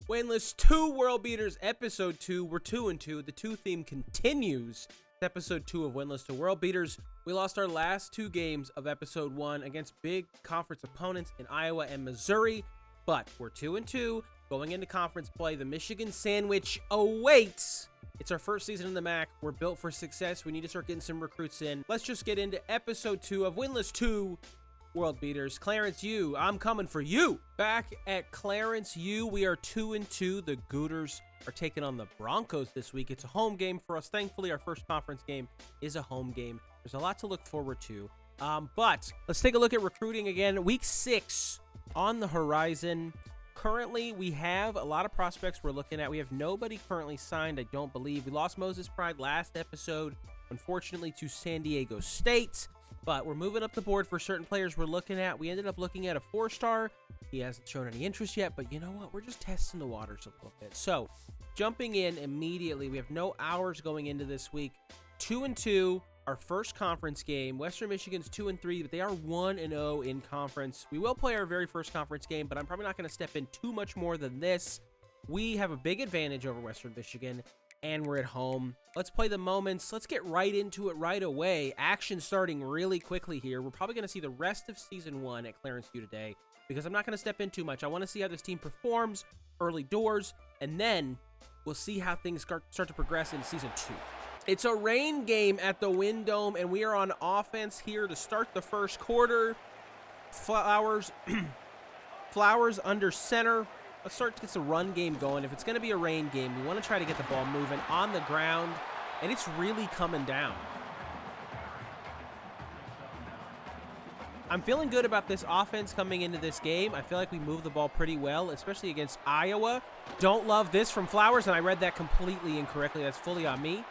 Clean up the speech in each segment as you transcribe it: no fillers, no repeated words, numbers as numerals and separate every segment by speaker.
Speaker 1: Winless 2 World Beaters, Episode 2. We're 2-2. The 2 theme continues. It's Episode 2 of Winless 2 World Beaters. We lost our last 2 games of Episode 1 against big conference opponents in Iowa and Missouri. But we're 2-2. Going into conference play, the Michigan Sandwich awaits. It's our first season in the MAC. We're built for success. We need to start getting some recruits in. Let's just get into Episode 2 of Winless 2 World Beaters. Clarence U, I'm coming for you. Back at Clarence U, we are 2-2. The Gooters are taking on the Broncos this week. It's a home game for us. Thankfully, our first conference game is a home game. There's a lot to look forward to. But let's take a look at recruiting again. Week 6 on the horizon. Currently, we have a lot of prospects we're looking at. We have nobody currently signed, I don't believe. We lost Moses Pride last episode, unfortunately, to San Diego State. But we're moving up the board for certain players we're looking at. We ended up looking at a 4-star. He hasn't shown any interest yet, but you know what? We're just testing the waters a little bit. So, jumping in immediately, we have no hours going into this week. 2-2, our first conference game. Western Michigan's 2-3, but they are 1-0 in conference. We will play our very first conference game, but I'm probably not going to step in too much more than this. We have a big advantage over Western Michigan, and we're at home. Let's play the moments. Let's get right into it right away. Action starting really quickly here. We're probably going to see the rest of Season 1 at Clarence U today because I'm not going to step in too much. I want to see how this team performs early doors, and then we'll see how things start to progress in Season 2. It's a rain game at the Wind Dome, and we are on offense here to start the first quarter. Flowers under center. Let's start to get the run game going. If it's going to be a rain game, we want to try to get the ball moving on the ground, and it's really coming down. I'm feeling good about this offense coming into this game. I feel like we move the ball pretty well, especially against Iowa. Don't love this from Flowers, and I read that completely incorrectly. That's fully on me.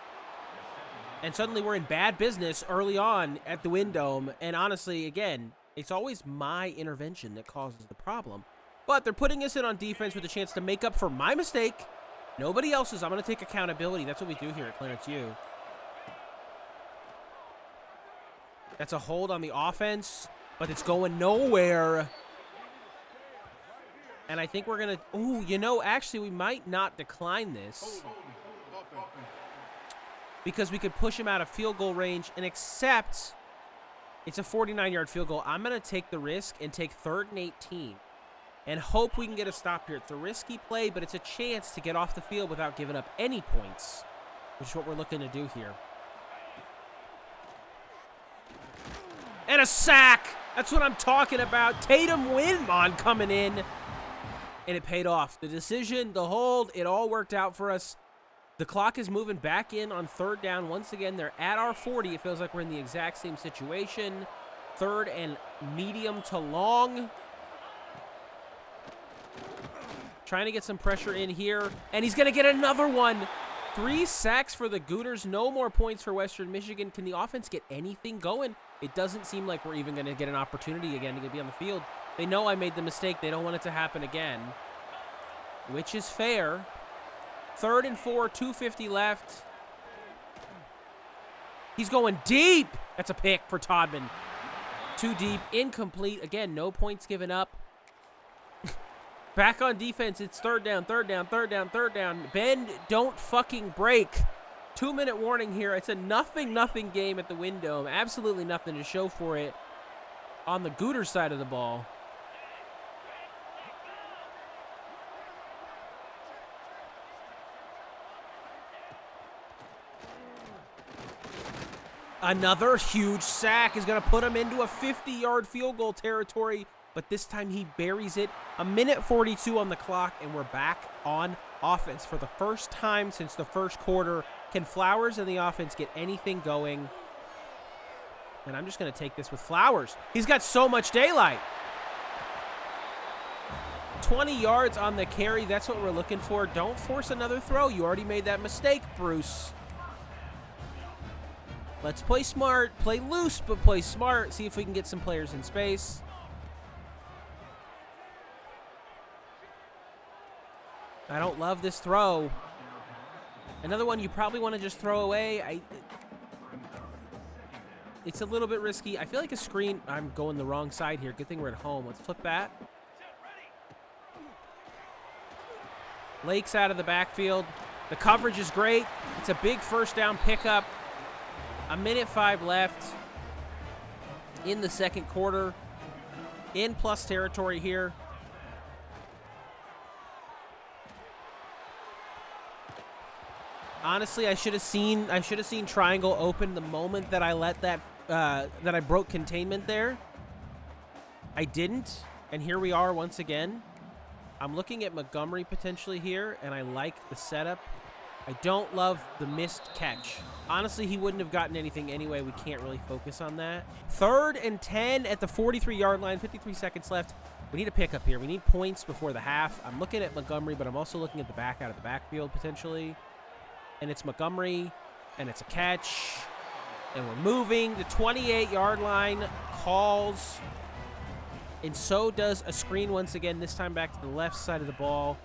Speaker 1: And suddenly we're in bad business early on at the Wind Dome. And honestly, again, it's always my intervention that causes the problem. But they're putting us in on defense with a chance to make up for my mistake. Nobody else's. I'm going to take accountability. That's what we do here at Clarence U. That's a hold on the offense, but it's going nowhere. And I think we're going to... Ooh, you know, actually, we might not decline this, because we could push him out of field goal range and accept it's a 49-yard field goal. I'm going to take the risk and take 3rd and 18 and hope we can get a stop here. It's a risky play, but it's a chance to get off the field without giving up any points, which is what we're looking to do here. And a sack! That's what I'm talking about. Tatum Winmon coming in, and it paid off. The decision, the hold, it all worked out for us. The clock is moving back in on 3rd down. Once again, they're at our 40. It feels like we're in the exact same situation. 3rd and medium to long. Trying to get some pressure in here. And he's going to get another one. 3 sacks for the Gooters. No more points for Western Michigan. Can the offense get anything going? It doesn't seem like we're even going to get an opportunity again to be on the field. They know I made the mistake. They don't want it to happen again, which is fair. 3rd and 4, 2:50 left. He's going deep. That's a pick for Todman. Too deep, incomplete. Again, no points given up. Back on defense, it's 3rd down, 3rd down, 3rd down, 3rd down. Bend, don't fucking break. 2-minute warning here. It's a nothing game at the Wind Dome. Absolutely nothing to show for it on the Gooter side of the ball. Another huge sack is going to put him into a 50-yard field goal territory, but this time he buries it. 1:42 on the clock, and we're back on offense for the first time since the first quarter. Can Flowers and the offense get anything going? And I'm just going to take this with Flowers. He's got so much daylight. 20 yards on the carry. That's what we're looking for. Don't force another throw. You already made that mistake, Bruce. Let's play smart, play loose, but play smart. See if we can get some players in space. I don't love this throw. Another one you probably want to just throw away. It's a little bit risky. I feel like a screen. I'm going the wrong side here. Good thing we're at home. Let's flip that. Lake's out of the backfield. The coverage is great. It's a big first down pickup. 1:05 left in the second quarter. In plus territory here. Honestly, I should have seen triangle open the moment that I let that that I broke containment there. I didn't, and here we are once again. I'm looking at Montgomery potentially here, and I like the setup. I don't love the missed catch. Honestly, he wouldn't have gotten anything anyway. We can't really focus on that. 3rd and 10 at the 43-yard line, 53 seconds left. We need a pickup here. We need points before the half. I'm looking at Montgomery, but I'm also looking at the back out of the backfield potentially. And it's Montgomery, and it's a catch. And we're moving. The 28-yard line calls. And so does a screen once again, this time back to the left side of the ball.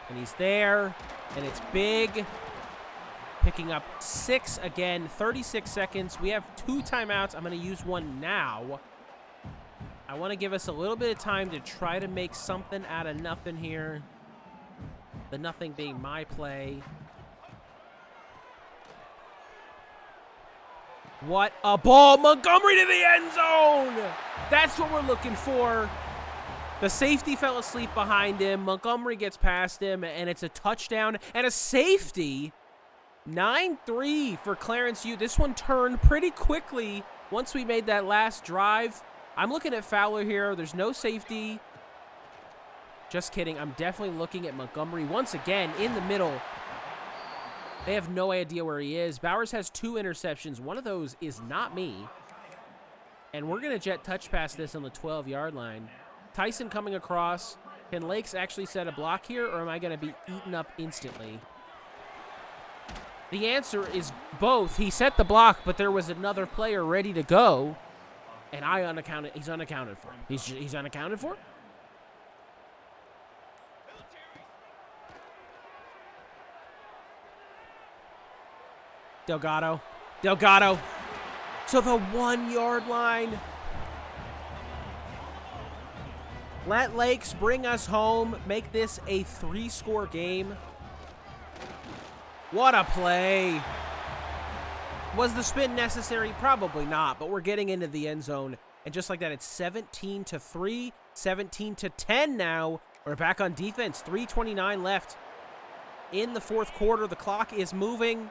Speaker 1: And he's there, and it's big. Picking up 6 again, 36 seconds. We have 2 timeouts. I'm going to use one now. I want to give us a little bit of time to try to make something out of nothing here. The nothing being my play. What a ball. Montgomery to the end zone. That's what we're looking for. The safety fell asleep behind him. Montgomery gets past him, and it's a touchdown and a safety. 9-3 for Clarence U. This one turned pretty quickly once we made that last drive. I'm looking at Fowler here. There's no safety. Just kidding. I'm definitely looking at Montgomery once again in the middle. They have no idea where he is. Bowers has 2 interceptions. One of those is not me. And we're going to jet touch pass this on the 12-yard line. Tyson coming across. Can Lakes actually set a block here, or am I going to be eaten up instantly? The answer is both. He set the block, but there was another player ready to go, and he's unaccounted for. He's unaccounted for? Delgado to the 1-yard line. Let Lakes bring us home, make this a 3-score game. What a play. Was the spin necessary? Probably not, but we're getting into the end zone. And just like that, it's 17-3, 17-10 now. We're back on defense. 3:29 left in the 4th quarter. The clock is moving.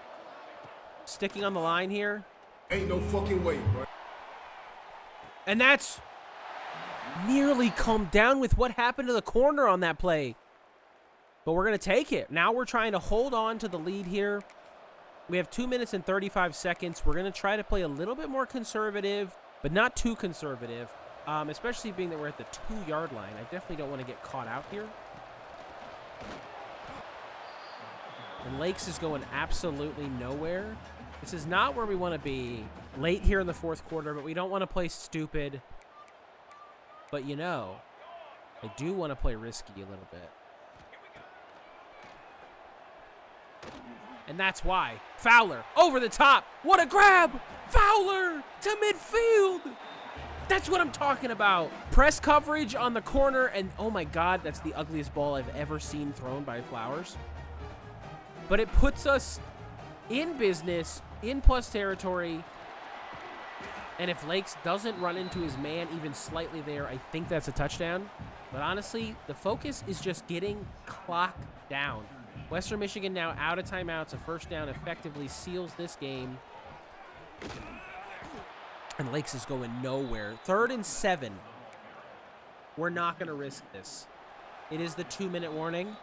Speaker 1: Sticking on the line here.
Speaker 2: Ain't no fucking way, bro.
Speaker 1: And that's nearly come down with what happened to the corner on that play. But we're going to take it. Now we're trying to hold on to the lead here. We have 2 minutes and 35 seconds. We're going to try to play a little bit more conservative, but not too conservative, especially being that we're at the 2-yard line. I definitely don't want to get caught out here. And Lakes is going absolutely nowhere. This is not where we want to be late here in the 4th quarter, but we don't want to play stupid. But, you know, I do want to play risky a little bit. And that's why. Fowler, over the top. What a grab. Fowler to midfield. That's what I'm talking about. Press coverage on the corner, and oh my God, that's the ugliest ball I've ever seen thrown by Flowers. But it puts us in business, in plus territory. And if Lakes doesn't run into his man even slightly there, I think that's a touchdown. But honestly, the focus is just getting clock down. Western Michigan now out of timeouts. A first down effectively seals this game. And Lakes is going nowhere. 3rd and 7. We're not going to risk this. It is the 2-minute warning.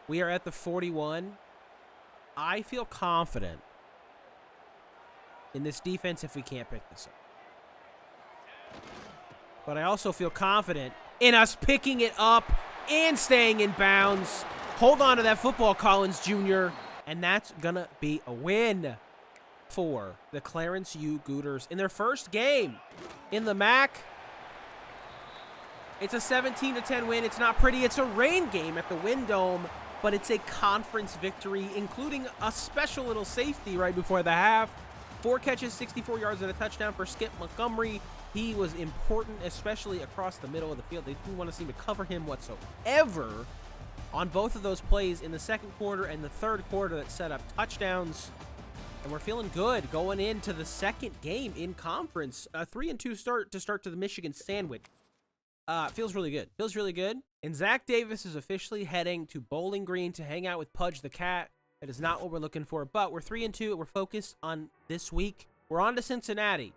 Speaker 1: We are at the 41. I feel confident in this defense if we can't pick this up. But I also feel confident in us picking it up and staying in bounds. Hold on to that football, Collins Jr., and that's going to be a win for the Clarence U. Gooters in their first game in the MAC. It's a 17-10 win. It's not pretty. It's a rain game at the Wind Dome, but it's a conference victory, including a special little safety right before the half. 4 catches, 64 yards, and a touchdown for Skip Montgomery. He was important, especially across the middle of the field. They didn't want to seem to cover him whatsoever on both of those plays in the second quarter and the third quarter that set up touchdowns. And we're feeling good going into the second game in conference. A 3-2 start to the Michigan Sandwich. Feels really good. Feels really good. And Zach Davis is officially heading to Bowling Green to hang out with Pudge the Cat. That is not what we're looking for, but we're 3-2. We're focused on this week. We're on to Cincinnati.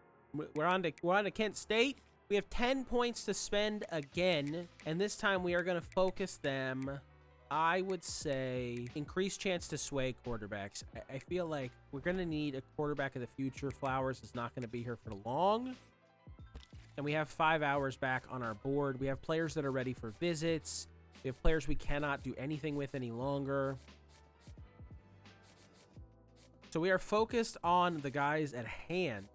Speaker 1: We're on to Kent State. We have 10 points to spend again, and this time we are going to focus them, I would say, increased chance to sway quarterbacks. I feel like we're going to need a quarterback of the future. Flowers is not going to be here for long. And we have 5 hours back on our board. We have players that are ready for visits. We have players we cannot do anything with any longer. So we are focused on the guys at hand.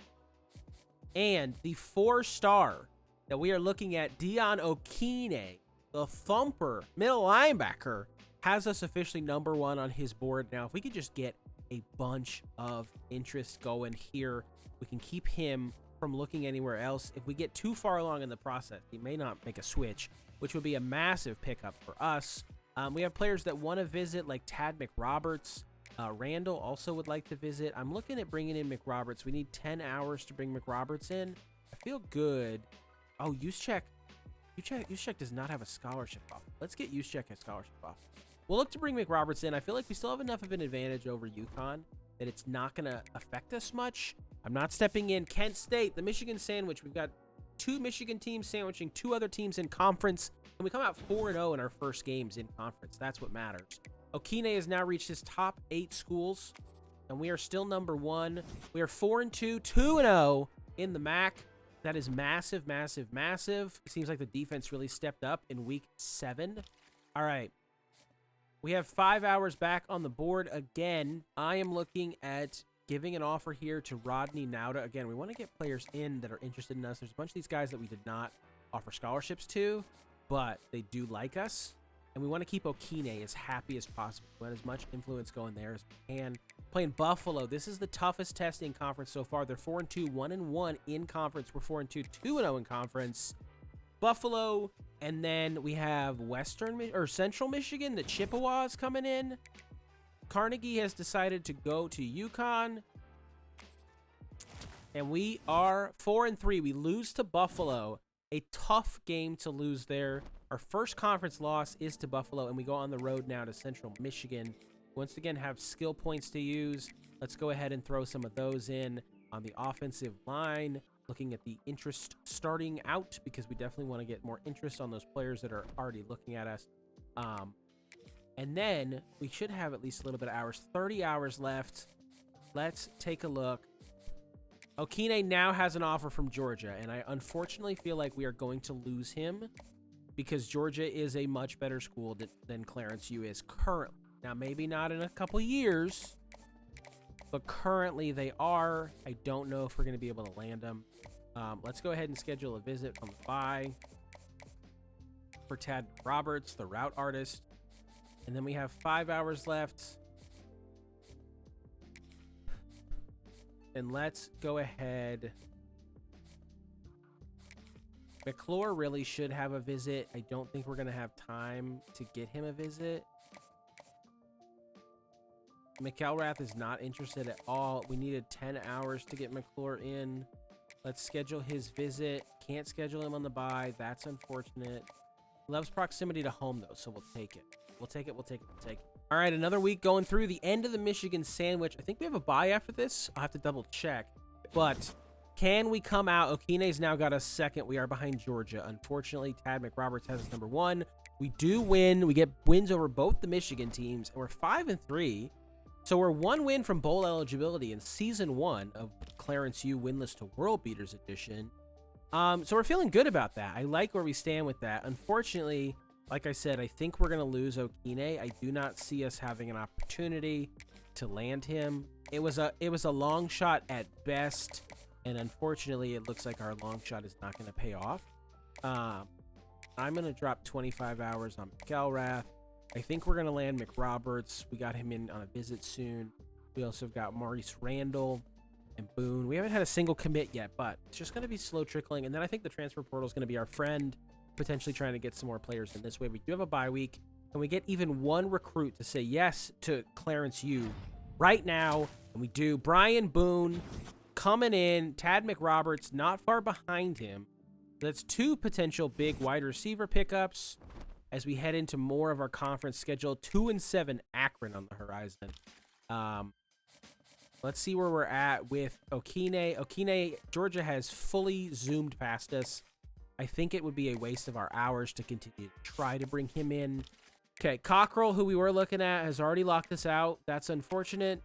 Speaker 1: And the 4-star that we are looking at, Dion Okine, the thumper, middle linebacker, has us officially number 1 on his board. Now, if we could just get a bunch of interest going here, we can keep him from looking anywhere else. If we get too far along in the process, he may not make a switch, which would be a massive pickup for us. We have players that want to visit, like Tad McRoberts. Randall also would like to visit. I'm looking at bringing in McRoberts. We need 10 hours to bring McRoberts in. I feel good. Oh, Juszczyk does not have a scholarship off. Let's get Juszczyk a scholarship off. We'll look to bring McRoberts in. I feel like we still have enough of an advantage over UConn that it's not going to affect us much. I'm not stepping in. Kent State, the Michigan Sandwich. We've got 2 Michigan teams sandwiching 2 other teams in conference. And we come out 4-0 in our first games in conference. That's what matters. Okine has now reached his top 8 schools, and we are still number 1. We are 4-2, 2-0 in the MAC. That is massive, massive, massive. It seems like the defense really stepped up in week 7. All right. We have 5 hours back on the board again. I am looking at giving an offer here to Rodney Nauta. Again, we want to get players in that are interested in us. There's a bunch of these guys that we did not offer scholarships to, but they do like us. And we want to keep Okine as happy as possible. We want as much influence going there as we can. Playing Buffalo. This is the toughest test in conference so far. They're 4-2, 1-1 in conference. We're 4-2, 2-0 in conference. Buffalo, and then we have Central Michigan. The Chippewas coming in. Carnegie has decided to go to UConn. And we are 4-3. We lose to Buffalo. A tough game to lose there. Our first conference loss is to Buffalo, and we go on the road now to Central Michigan. Once again, have skill points to use. Let's go ahead and throw some of those in on the offensive line. Looking at the interest starting out, because we definitely want to get more interest on those players that are already looking at us. And then we should have at least a little bit of hours. 30 hours left. Let's take a look. Okine now has an offer from Georgia, and I unfortunately feel like we are going to lose him because Georgia is a much better school than Clarence U is currently. Now, maybe not in a couple years, but currently they are. I don't know if we're going to be able to land them. Let's go ahead and schedule a visit on the bye for Tad Roberts, the route artist. And then we have 5 hours left. And let's go ahead. McClure really should have a visit. I don't think we're going to have time to get him a visit. McElrath is not interested at all. We needed 10 hours to get McClure in. Let's schedule his visit. Can't schedule him on the bye. That's unfortunate. Loves proximity to home, though, so we'll take it. We'll take it. We'll take it. We'll take it. All right, another week going through the end of the Michigan Sandwich. I think we have a bye after this. I'll have to double check. But can we come out? Okine's now got us second. We are behind Georgia. Unfortunately, Tad McRoberts has us number 1. We do win. We get wins over both the Michigan teams, and we're 5-3. So we're 1 win from bowl eligibility in season 1 of Clarence U Winless to World Beaters edition. So we're feeling good about that. I like where we stand with that. Unfortunately, like I said, I think we're going to lose Okine. I do not see us having an opportunity to land him. It was a long shot at best, and unfortunately, it looks like our long shot is not going to pay off. I'm going to drop 25 hours on McElrath. I think we're going to land McRoberts. We got him in on a visit soon. We also got Maurice Randall. and Boone. We haven't had a single commit yet, but it's just going to be slow trickling. And then I think the transfer portal is going to be our friend, potentially trying to get some more players in this way. We do have a bye week. Can we get even one recruit to say yes to Clarence Yu right now? And we do. Brian Boone coming in. Tad McRoberts not far behind him. That's 2 potential big wide receiver pickups as we head into more of our conference schedule. 2-7 Akron on the horizon. Let's see where we're at with Okine. Okine, Georgia has fully zoomed past us. I think it would be a waste of our hours to continue to try to bring him in. Okay, Cockrell, who we were looking at, has already locked us out. That's unfortunate.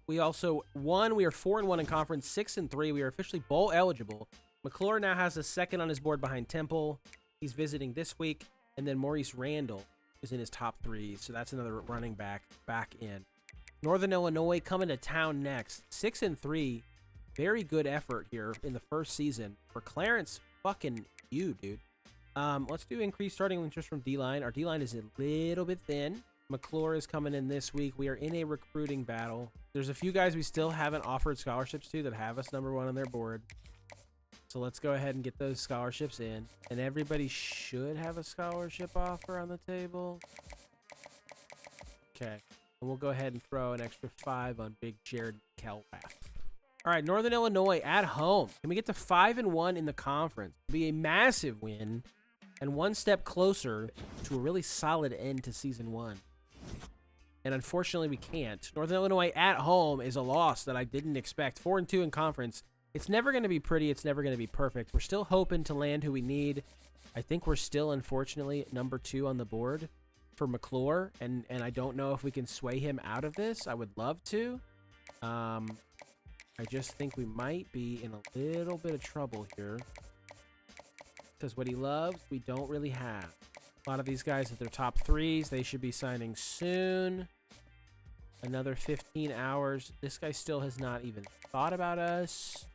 Speaker 1: We also won. We are 4-1 in conference, 6-3. We are officially bowl eligible. McClure now has a second on his board behind Temple. He's visiting this week. And then Maurice Randall is in his top 3. So that's another running back in. Northern Illinois coming to town next. 6-3. Very good effort here in the first season for Clarence fucking you, dude. Let's do increased starting interest from D-line. Our D-line is a little bit thin. McClure is coming in this week. We are in a recruiting battle. There's a few guys we still haven't offered scholarships to that have us number 1 on their board. So let's go ahead and get those scholarships in. And everybody should have a scholarship offer on the table. Okay. And we'll go ahead and throw an extra 5 on Big Jared Kelpath. All right, Northern Illinois at home. Can we get to 5-1 in the conference? It'll be a massive win and one step closer to a really solid end to season 1. And unfortunately, we can't. Northern Illinois at home is a loss that I didn't expect. 4-2 in conference. It's never going to be pretty. It's never going to be perfect. We're still hoping to land who we need. I think we're still, unfortunately, number 2 on the board for McClure, and I don't know if we can sway him out of this. I would love to. I just think we might be in a little bit of trouble here because what he loves, we don't really have. A lot of these guys at their top 3s, they should be signing soon. Another 15 hours. This guy still has not even thought about us.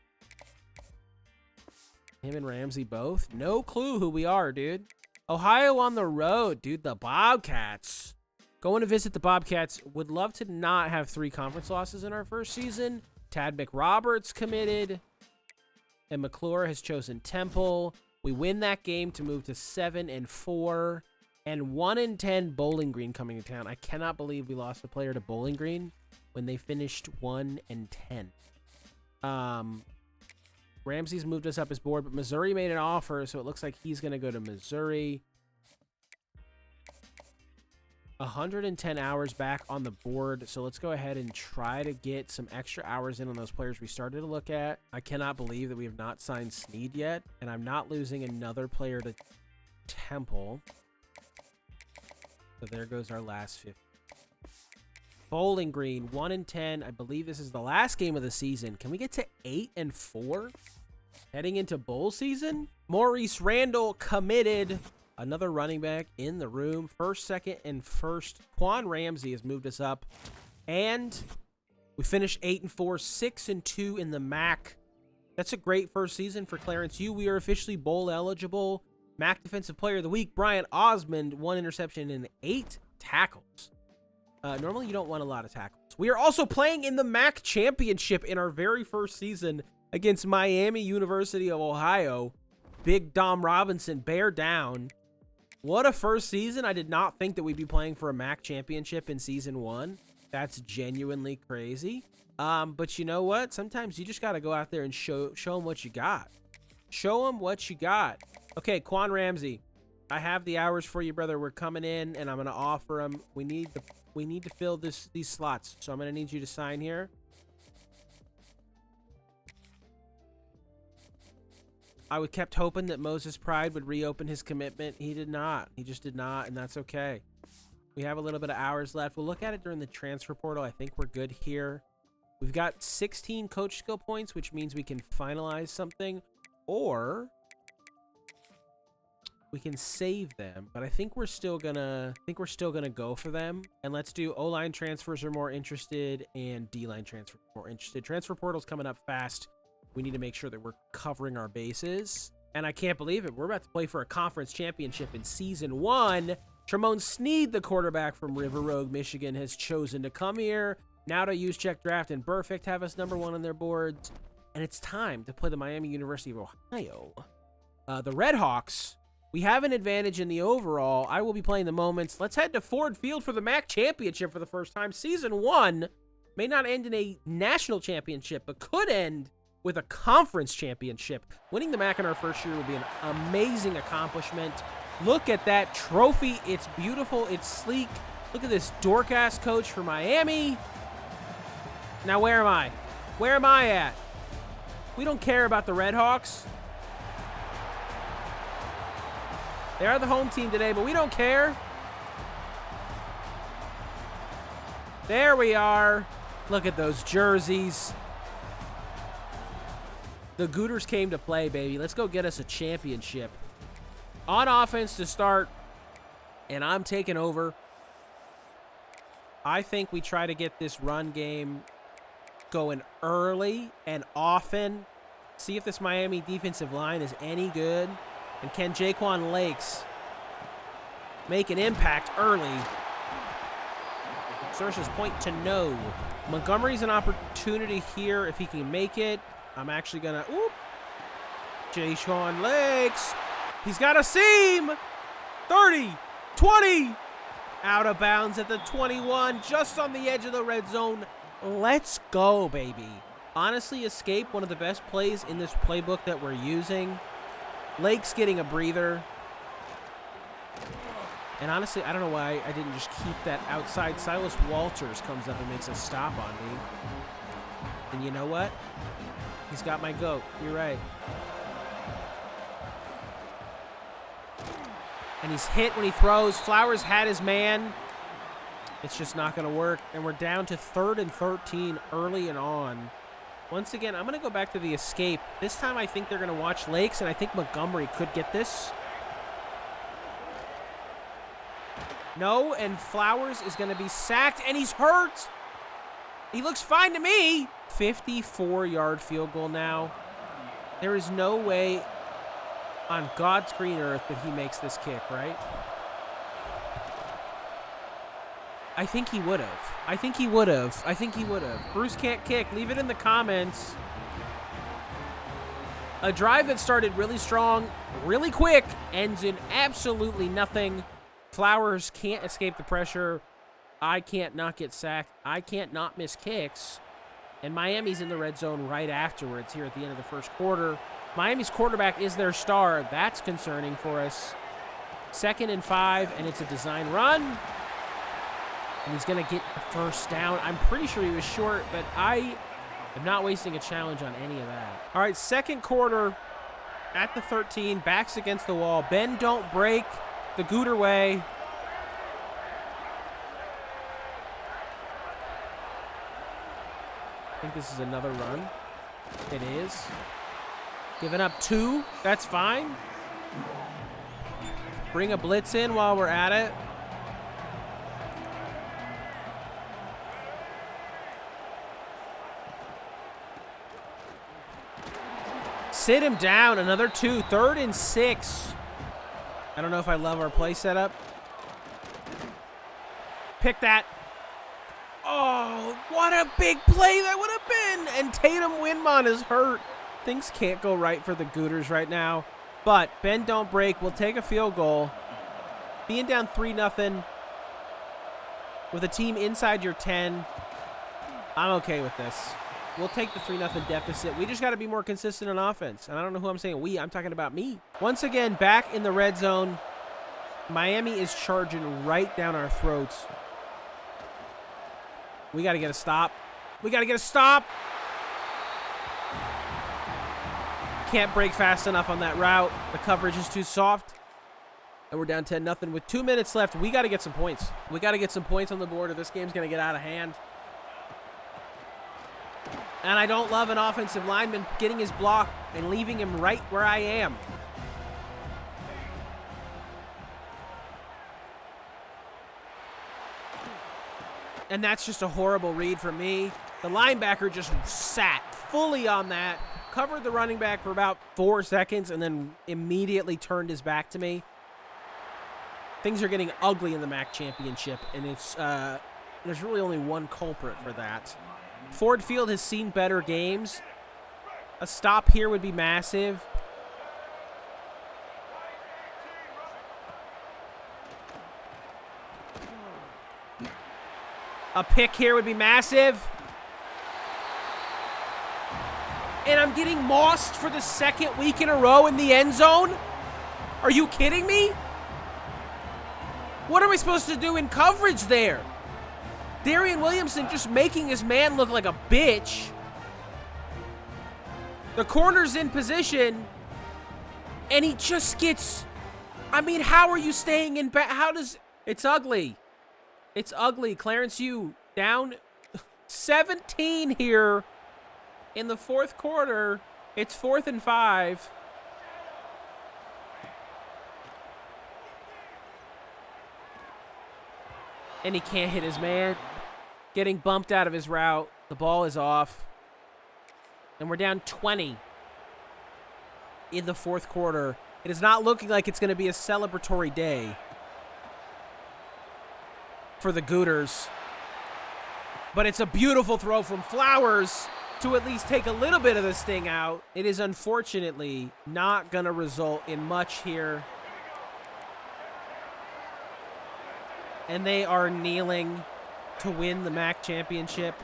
Speaker 1: Him and Ramsey both. No clue who we are, dude. Ohio on the road, dude. The Bobcats. Going to visit the Bobcats. Would love to not have 3 conference losses in our first season. Tad McRoberts committed. And McClure has chosen Temple. We win that game to move to 7-4. And 1-10 Bowling Green coming to town. I cannot believe we lost a player to Bowling Green when they finished 1-10. Ramsey's moved us up his board, but Missouri made an offer, so it looks like he's going to go to Missouri. 110 hours back on the board, so let's go ahead and try to get some extra hours in on those players we started to look at. I cannot believe that we have not signed Snead yet, and I'm not losing another player to Temple. So there goes our last 50. Bowling Green, 1-10. I believe this is the last game of the season. Can we get to 8-4? Heading into bowl season? Maurice Randall committed. Another running back in the room. First, second, and first. Quan Ramsey has moved us up. And we finished 8-4, 6-2 in the MAC. That's a great first season for Clarence Yu. We are officially bowl eligible. MAC Defensive Player of the Week, Brian Osmond, 1 interception and 8 tackles. Normally, you don't want a lot of tackles. We are also playing in the MAC Championship in our very first season against Miami University of Ohio. Big Dom Robinson, bear down. What a first season. I did not think that we'd be playing for a MAC Championship in season 1. That's genuinely crazy. But you know what? Sometimes you just got to go out there and show them what you got. Show them what you got. Okay, Quan Ramsey. I have the hours for you, brother. We're coming in, and I'm going to offer them. We need to fill these slots, so I'm going to need you to sign here. I kept hoping that Moses Pride would reopen his commitment. He did not. He just did not, and that's okay. We have a little bit of hours left. We'll look at it during the transfer portal. I think we're good here. We've got 16 coach skill points, which means we can finalize something, or we can save them, but I think we're still gonna go for them. And let's do O-line transfers are more interested and D-line transfers are more interested. Transfer portal's coming up fast. We need to make sure that we're covering our bases. And I can't believe it. We're about to play for a conference championship in season 1. Tremont Snead, the quarterback from River Road, Michigan, has chosen to come here. Now to use check draft and perfect have us number 1 on their boards. And it's time to play the Miami University of Ohio. The Red Hawks, we have an advantage in the overall. I will be playing the moments. Let's head to Ford Field for the MAC championship for the first time. Season 1 may not end in a national championship, but could end with a conference championship. Winning the MAC in our first year would be an amazing accomplishment. Look at that trophy. It's beautiful. It's sleek. Look at this dork-ass coach for Miami. Now, where am I? Where am I at? We don't care about the Red Hawks. They are the home team today, but we don't care. There we are. Look at those jerseys. The Gooters came to play, baby. Let's go get us a championship. On offense to start, and I'm taking over. I think we try to get this run game going early and often. See if this Miami defensive line is any good. And can Jaquan Lakes make an impact early? Sources point to no. Montgomery's an opportunity here if he can make it. I'm actually going to... Oop. Jaquan Lakes. He's got a seam. 30, 20. Out of bounds at the 21. Just on the edge of the red zone. Let's go, baby. Honestly, escape one of the best plays in this playbook that we're using. Lakes getting a breather. And honestly, I don't know why I didn't just keep that outside. Silas Walters comes up and makes a stop on me. And you know what? He's got my goat. You're right. And he's hit when he throws. Flowers had his man. It's just not going to work. And we're down to 3rd and 13 early and on. Once again, I'm going to go back to the escape. This time I think they're going to watch Lakes, and I think Montgomery could get this. No, and Flowers is going to be sacked, and he's hurt. He looks fine to me. 54-yard field goal now. There is no way on God's green earth that he makes this kick, right? I think he would have. I think he would have. I think he would have. Bruce can't kick. Leave it in the comments. A drive that started really strong, really quick, ends in absolutely nothing. Flowers can't escape the pressure. I can't not get sacked. I can't not miss kicks. And Miami's in the red zone right afterwards here at the end of the first quarter. Miami's quarterback is their star. That's concerning for us. 2nd and 5, and it's a design run. And he's going to get the first down. I'm pretty sure he was short, but I am not wasting a challenge on any of that. All right, second quarter at the 13. Backs against the wall. Bend, don't break. The Gooter way. I think this is another run. It is. Giving up 2. That's fine. Bring a blitz in while we're at it. Sit him down. Another 2. 3rd and 6. I don't know if I love our play setup. Pick that. Oh, what a big play that would have been. And Tatum Winmon is hurt. Things can't go right for the Gooters right now. But bend, don't break. We'll take a field goal. Being down 3-0 with a team inside your 10, I'm okay with this. We'll take the 3-0 deficit. We just got to be more consistent on offense. And I don't know who I'm saying we. I'm talking about me. Once again, back in the red zone. Miami is charging right down our throats. We got to get a stop. We got to get a stop. Can't break fast enough on that route. The coverage is too soft. And we're down 10-0 with 2 minutes left. We got to get some points. We got to get some points on the board or this game's going to get out of hand. And I don't love an offensive lineman getting his block and leaving him right where I am. And that's just a horrible read from me. The linebacker just sat fully on that, covered the running back for about 4 seconds, and then immediately turned his back to me. Things are getting ugly in the MAC championship, and it's There's really only one culprit for that. Ford Field has seen better games. A stop here would be massive. A pick here would be massive. And I'm getting mossed for the second week in a row in the end zone? Are you kidding me? What are we supposed to do in coverage there? Darian Williamson just making his man look like a bitch. The corner's in position, and he just gets... I mean, how are you staying in back? How does... It's ugly. It's ugly. Clarence Yu down 17 here in the fourth quarter. It's 4th and 5. And he can't hit his man. Getting bumped out of his route. The ball is off. And we're down 20 in the fourth quarter. It is not looking like it's going to be a celebratory day for the Gooters. But it's a beautiful throw from Flowers to at least take a little bit of the sting out. It is unfortunately not going to result in much here. And they are kneeling to win the MAC championship.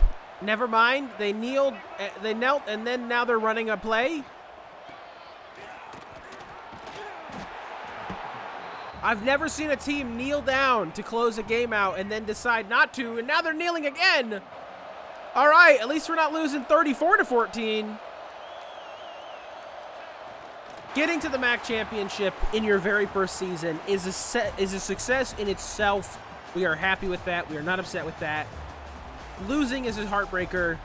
Speaker 1: Never mind, they knelt, and then now they're running a play. I've never seen a team kneel down to close a game out and then decide not to, and now they're kneeling again. All right, at least we're not losing 34-14. Getting to the MAC championship in your very first season is a success in itself. We are happy with that. We are not upset with that. Losing is a heartbreaker.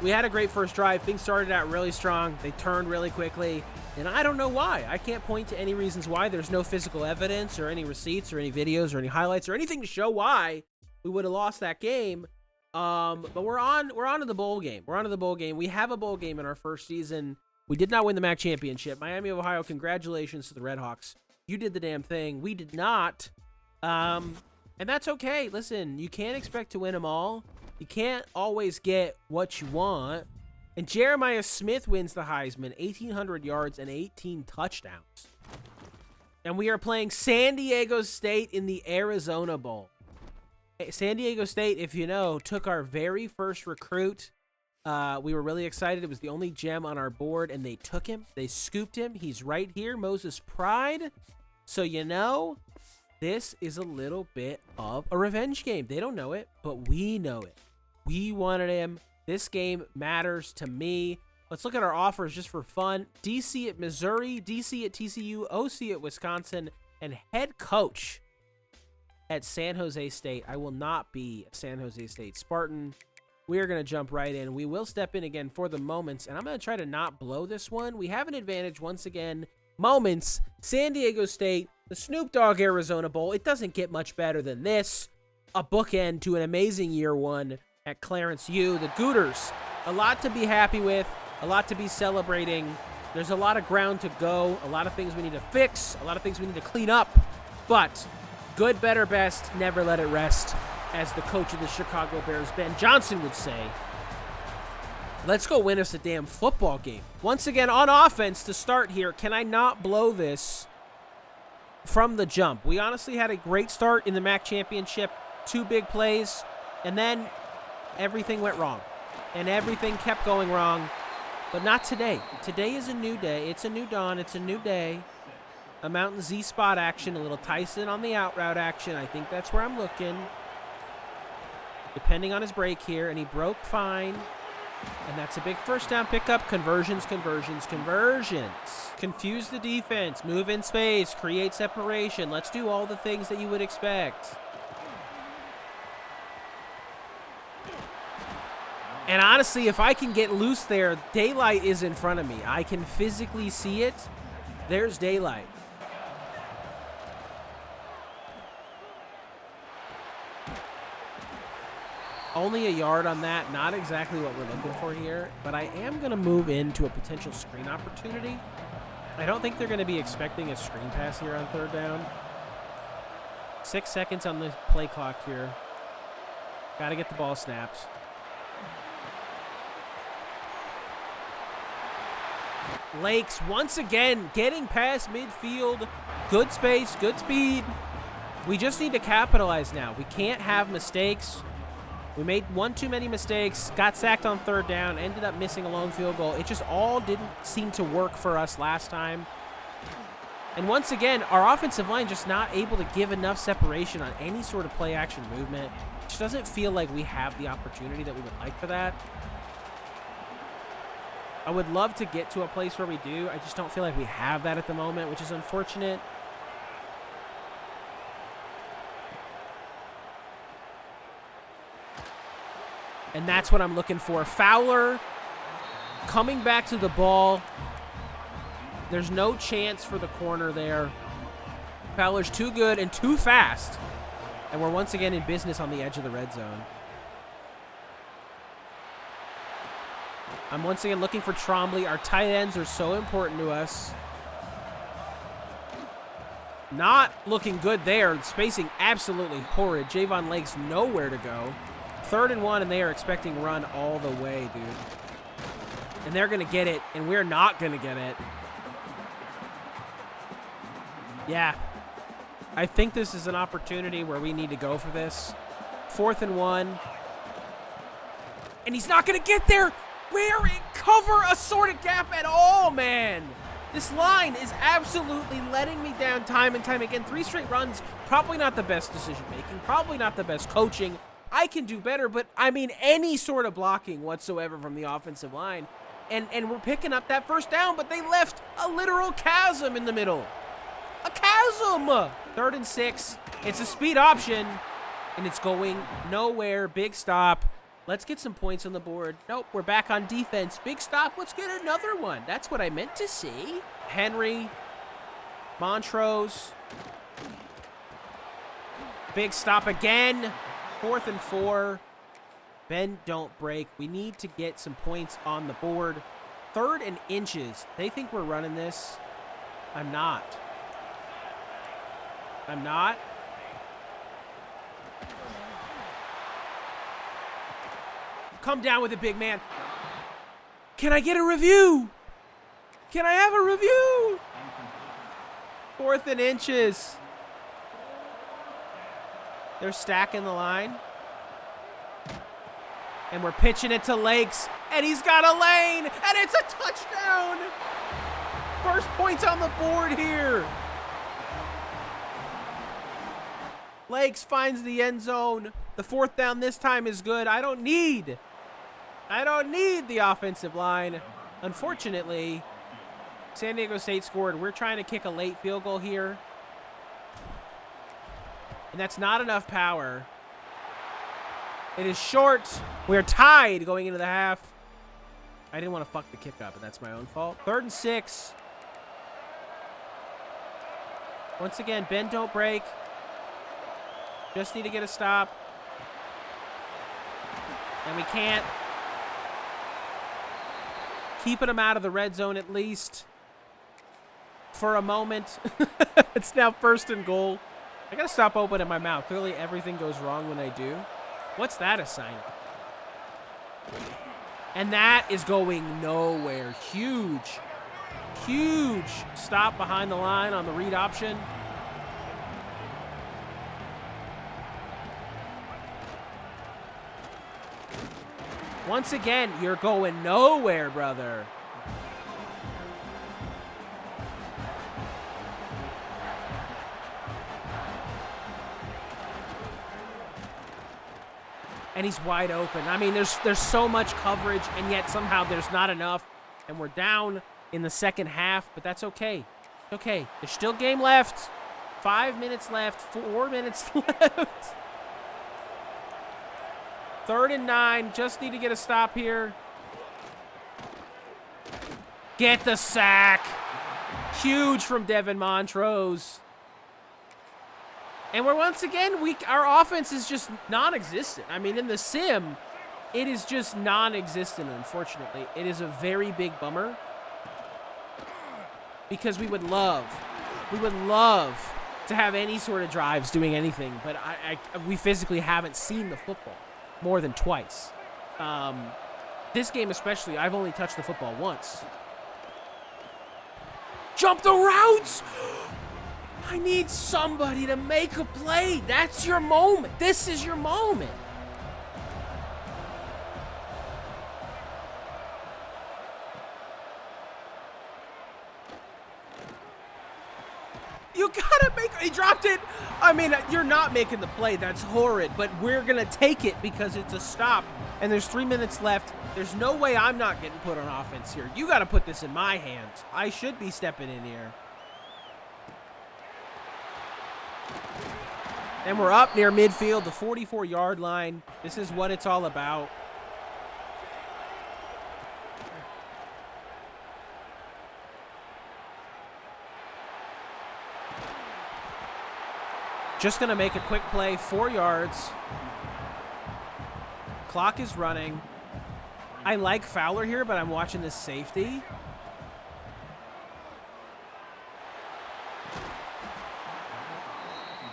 Speaker 1: We had a great first drive. Things started out really strong. They turned really quickly. And I don't know why. I can't point to any reasons why. There's no physical evidence or any receipts or any videos or any highlights or anything to show why we would have lost that game. But we're on to the bowl game. We're on to the bowl game. We have a bowl game in our first season. We did not win the MAC championship. Miami of Ohio, congratulations to the Redhawks. You did the damn thing. We did not. And that's okay. Listen, you can't expect to win them all. You can't always get what you want. And Jeremiah Smith wins the Heisman, 1,800 yards and 18 touchdowns. And we are playing San Diego State in the Arizona Bowl. San Diego State, if you know, took our very first recruit. We were really excited. It was the only gem on our board, and they took him. They scooped him. He's right here, Moses Pride. So, you know, this is a little bit of a revenge game. They don't know it, but we know it. We wanted him. This game matters to me. Let's look at our offers just for fun. DC at Missouri, DC at TCU, OC at Wisconsin, and head coach at San Jose State. I will not be a San Jose State Spartan. We are going to jump right in. We will step in again for the moments, and I'm going to try to not blow this one. We have an advantage once again. Moments, San Diego State, the Snoop Dogg Arizona Bowl. It doesn't get much better than this. A bookend to an amazing year one at Clarence Yu. The Gooters, a lot to be happy with, a lot to be celebrating. There's a lot of ground to go, a lot of things we need to fix, a lot of things we need to clean up. But good, better, best, never let it rest, as the coach of the Chicago Bears, Ben Johnson, would say. Let's go win us a damn football game. Once again, on offense to start here, can I not blow this from the jump? We honestly had a great start in the MAC championship. 2 big plays, and then everything went wrong. And everything kept going wrong. But not today. Today is a new day. It's a new dawn. It's a new day. A Mountain Z spot action. A little Tyson on the out route action. I think that's where I'm looking. Depending on his break here. And he broke fine. And that's a big first down pickup. Conversions, conversions, conversions. Confuse the defense. Move in space. Create separation. Let's do all the things that you would expect. And honestly, if I can get loose there, daylight is in front of me. I can physically see it. There's daylight. Only a yard on that. Not exactly what we're looking for here. But I am going to move into a potential screen opportunity. I don't think they're going to be expecting a screen pass here on 3rd down. 6 seconds on the play clock here. Got to get the ball snapped. Lakes, once again, getting past midfield. Good space, good speed. We just need to capitalize now. We can't have mistakes. We made one too many mistakes, got sacked on third down, ended up missing a lone field goal. It just all didn't seem to work for us last time. And once again, our offensive line just not able to give enough separation on any sort of play-action movement. It just doesn't feel like we have the opportunity that we would like for that. I would love to get to a place where we do. I just don't feel like we have that at the moment, which is unfortunate. And that's what I'm looking for. Fowler coming back to the ball. There's no chance for the corner there. Fowler's too good and too fast. And we're once again in business on the edge of the red zone. I'm once again looking for Trombley. Our tight ends are so important to us. Not looking good there. Spacing absolutely horrid. Javon Lake's nowhere to go. 3rd and 1, and they are expecting run all the way, dude. And they're going to get it, and we're not going to get it. Yeah. I think this is an opportunity where we need to go for this. 4th and 1. And he's not going to get there. Where it cover a sort of gap at all, man. This line is absolutely letting me down time and time again. 3 straight runs, probably not the best decision-making, probably not the best coaching. I can do better, but I mean any sort of blocking whatsoever from the offensive line. And we're picking up that first down, but they left a literal chasm in the middle. A chasm! 3rd and 6. It's a speed option, and it's going nowhere. Big stop. Let's get some points on the board. Nope, we're back on defense. Big stop. Let's get another one. That's what I meant to see. Henry. Montrose. Big stop again. 4th and 4. Bend, don't break. We need to get some points on the board. 3rd and inches. They think we're running this. I'm not. I'm not. Come down with it, big man. Can I get a review? Can I have a review? 4th and inches. They're stacking the line. And we're pitching it to Lakes. And he's got a lane. And it's a touchdown. First points on the board here. Lakes finds the end zone. The 4th down this time is good. I don't need the offensive line. Unfortunately, San Diego State scored. We're trying to kick a late field goal here. And that's not enough power. It is short. We're tied going into the half. I didn't want to fuck the kick up, and that's my own fault. 3rd and 6. Once again, bend, don't break. Just need to get a stop. And we can't. Keeping them out of the red zone at least. For a moment. It's now 1st and goal. I gotta stop opening my mouth. Clearly everything goes wrong when I do. What's that assigning? And that is going nowhere. Huge. Huge stop behind the line on the read option. Once again, you're going nowhere, brother. And he's wide open. I mean, there's so much coverage, and yet somehow there's not enough. And we're down in the second half, but that's okay. It's okay. There's still game left. 5 minutes left. 4 minutes left. 3rd and 9. Just need to get a stop here. Get the sack. Huge from Devin Montrose. And we're once again, our offense is just non-existent. I mean, in the sim, it is just non-existent, unfortunately. It is a very big bummer. Because we would love to have any sort of drives doing anything. But we physically haven't seen the football. more than twice. This game especially, I've only touched the football once. Jump the routes! I need somebody to make a play. That's your moment. This is your moment. You gotta make, he dropped it. I mean, you're not making the play. That's horrid, but we're gonna take it because it's a stop and there's 3 minutes left. There's no way I'm not getting put on offense here. You gotta put this in my hands. I should be stepping in here. And we're up near midfield, the 44-yard line. This is what it's all about. Just going to make a quick play, 4 yards. Clock is running. I like Fowler here, but I'm watching this safety.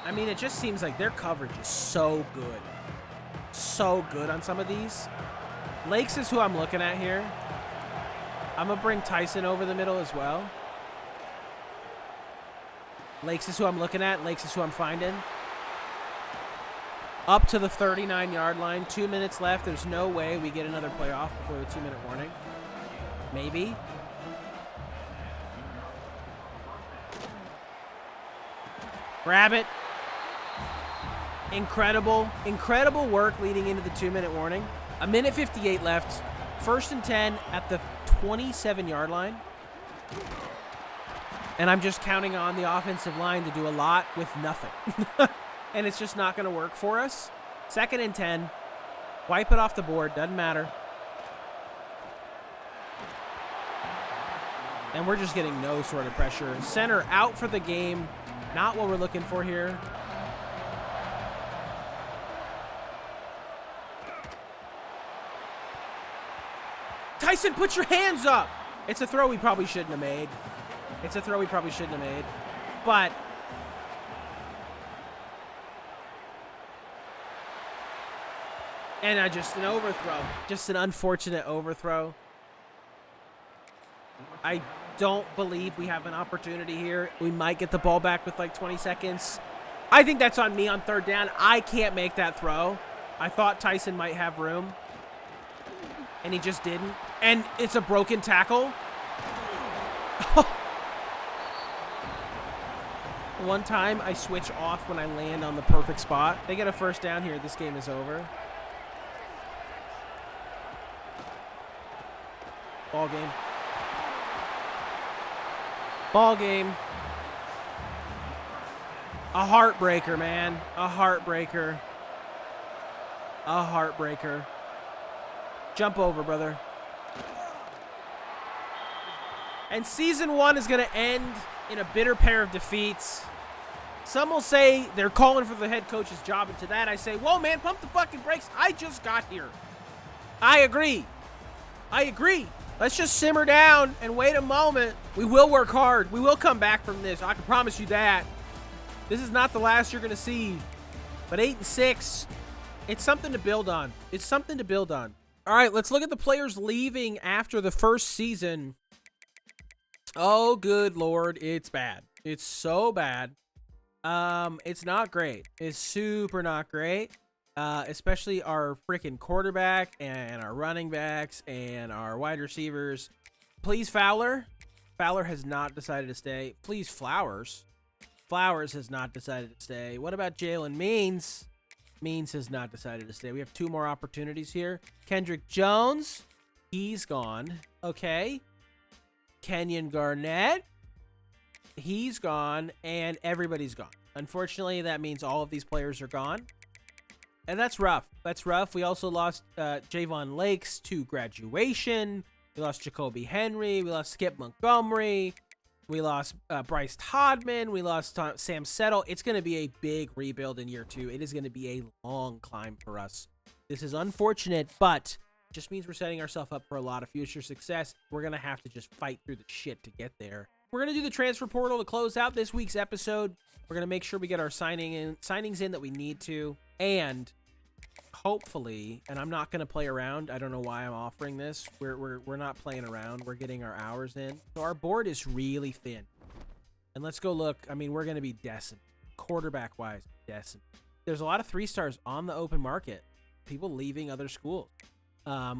Speaker 1: I mean, it just seems like their coverage is so good. So good on some of these. Lakes is who I'm looking at here. I'm going to bring Tyson over the middle as well. Lakes is who I'm looking at. Lakes is who I'm finding. Up to the 39-yard line. 2 minutes left. There's no way we get another play off before the 2-minute warning. Maybe. Grab it. Incredible. Incredible work leading into the 2-minute warning. 1:58 left. 1st and 10 at the 27-yard line. And I'm just counting on the offensive line to do a lot with nothing. And it's just not going to work for us. 2nd and 10. Wipe it off the board. Doesn't matter. And we're just getting no sort of pressure. Center out for the game. Not what we're looking for here. Tyson, put your hands up. It's a throw we probably shouldn't have made. It's a throw we probably shouldn't have made. But and just an overthrow. Just an unfortunate overthrow. I don't believe we have an opportunity here. We might get the ball back with like 20 seconds. I think that's on me on 3rd down. I can't make that throw. I thought Tyson might have room. And he just didn't. And it's a broken tackle. One time I switch off when I land on the perfect spot. They get a 1st down here. This game is over. Ball game. Ball game. A heartbreaker, man. A heartbreaker. A heartbreaker. Jump over, brother. And season 1 is going to end in a bitter pair of defeats. Some will say they're calling for the head coach's job, and to that I say, whoa, man, pump the fucking brakes. I just got here. I agree. I agree. Let's just simmer down and wait a moment. We will work hard. We will come back from this. I can promise you that. This is not the last you're going to see. But 8-6, it's something to build on. It's something to build on. All right, let's look at the players leaving after the first season. Oh, good Lord, it's bad. It's so bad. It's not great. It's super not great. Especially our freaking quarterback and our running backs and our wide receivers. Please, Fowler. Fowler has not decided to stay. Please, Flowers. Flowers has not decided to stay. What about Jalen Means? Means has not decided to stay. We have 2 more opportunities here. Kendrick Jones. He's gone. Okay. Kenyon Garnett. He's gone. And everybody's gone. Unfortunately, that means all of these players are gone. And that's rough. That's rough. We also lost Javon Lakes to graduation. We lost Jacoby Henry. We lost Skip Montgomery. We lost Bryce Todman. We lost Sam Settle. It's going to be a big rebuild in year 2. It is going to be a long climb for us. This is unfortunate, but it just means we're setting ourselves up for a lot of future success. We're going to have to just fight through the shit to get there. We're going to do the transfer portal to close out this week's episode. We're going to make sure we get our signings in that we need to. And hopefully, and I'm not going to play around. I don't know why I'm offering this. We're not playing around. We're getting our hours in. So our board is really thin. And let's go look. I mean, we're going to be decent. Quarterback-wise, decent. There's a lot of 3-stars on the open market. People leaving other schools.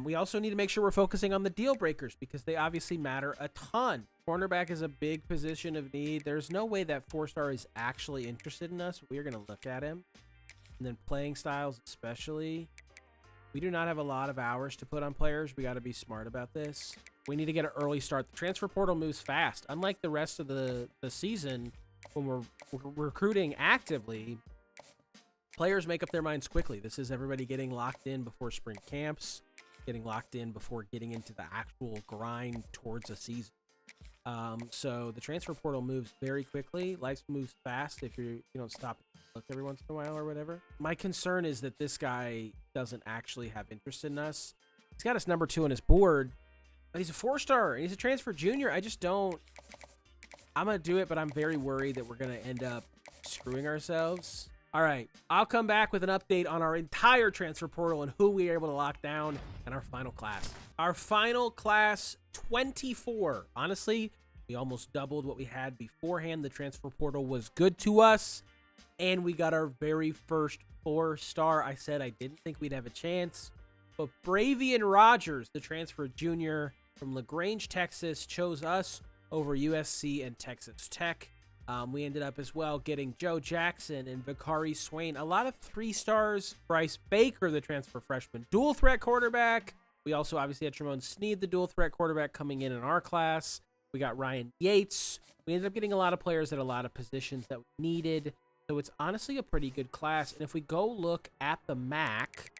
Speaker 1: We also need to make sure we're focusing on the deal breakers because they obviously matter a ton. Cornerback is a big position of need. There's no way that 4-star is actually interested in us. We're going to look at him. And then playing styles especially. We do not have a lot of hours to put on players. We got to be smart about this. We need to get an early start. The transfer portal moves fast. Unlike the rest of the season, when we're recruiting actively, players make up their minds quickly. This is everybody getting locked in before spring camps, getting locked in before getting into the actual grind towards a season. So the transfer portal moves very quickly. Life moves fast if you don't stop and look every once in a while or whatever. My concern is that this guy doesn't actually have interest in us. He's got us number 2 on his board, but he's a 4-star and he's a transfer junior. I just don't. I'm going to do it, but I'm very worried that we're going to end up screwing ourselves. All right, I'll come back with an update on our entire transfer portal and who we were able to lock down and our final class. Our final class, 24. Honestly, we almost doubled what we had beforehand. The transfer portal was good to us, and we got our very first 4-star. I said I didn't think we'd have a chance, but Bravian Rogers, the transfer junior from LaGrange, Texas, chose us over USC and Texas Tech. We ended up as well getting Joe Jackson and Bakari Swain. A lot of 3-stars. Bryce Baker, the transfer freshman, dual threat quarterback. We also obviously had Tremont Sneed, the dual threat quarterback, coming in our class. We got Ryan Yates. We ended up getting a lot of players at a lot of positions that we needed. So it's honestly a pretty good class. And if we go look at the MAC,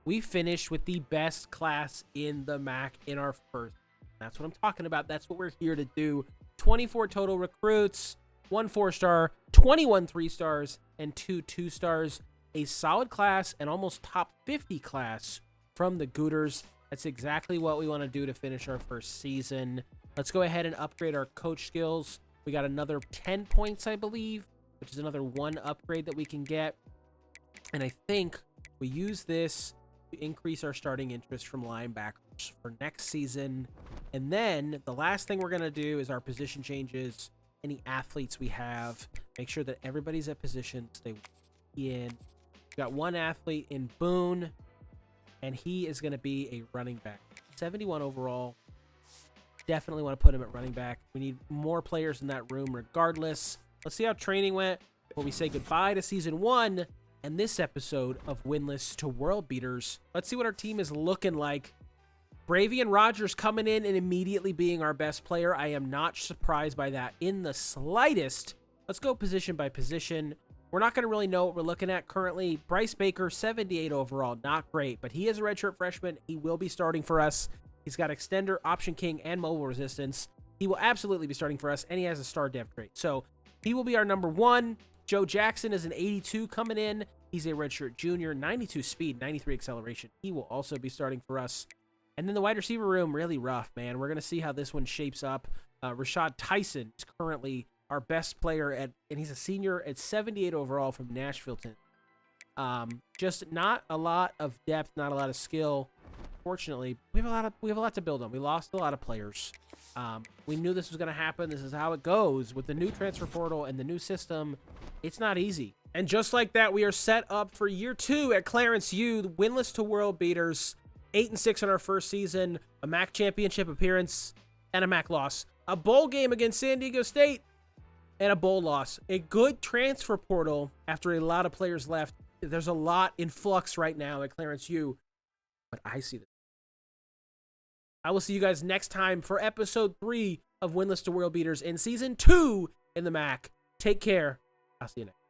Speaker 1: we finished with the best class in the MAC in our first. That's what I'm talking about. That's what we're here to do. 24 total recruits, 1 4-star, 21 3-stars, and 2 2-stars. A solid class and almost top 50 class from the Gooters. That's exactly what we want to do to finish our first season. Let's go ahead and upgrade our coach skills. We got another 10 points, I believe, which is another 1 upgrade that we can get. And I think we use this to increase our starting interest from linebackers for next season. And then the last thing we're going to do is our position changes. Any athletes we have, make sure that everybody's at positions they in. We got 1 athlete in Boone, and he is going to be a running back. 71 overall. Definitely want to put him at running back. We need more players in that room regardless. Let's see how training went before we say goodbye to season 1 and this episode of Winless to World Beaters. Let's see what our team is looking like. Bravian Rogers coming in and immediately being our best player. I am not surprised by that in the slightest. Let's go position by position. We're not going to really know what we're looking at currently. Bryce Baker, 78 overall. Not great, but he is a redshirt freshman. He will be starting for us. He's got extender, option king, and mobile resistance. He will absolutely be starting for us, and he has a star dev trait. So he will be our number 1. Joe Jackson is an 82 coming in. He's a redshirt junior, 92 speed, 93 acceleration. He will also be starting for us. And then the wide receiver room, really rough, man. We're going to see how this one shapes up. Rashad Tyson is currently our best player, and he's a senior at 78 overall from Nashville. Just not a lot of depth, not a lot of skill. Fortunately, we have a lot to build on. We lost a lot of players. We knew this was going to happen. This is how it goes. With the new transfer portal and the new system, it's not easy. And just like that, we are set up for year 2 at Clarence U, Winless to World Beaters. 8-6 in our first season, a MAC championship appearance, and a MAC loss. A bowl game against San Diego State, and a bowl loss. A good transfer portal after a lot of players left. There's a lot in flux right now at Clarence U, but I see this. I will see you guys next time for episode 3 of Winless to World Beaters in season 2 in the MAC. Take care. I'll see you next.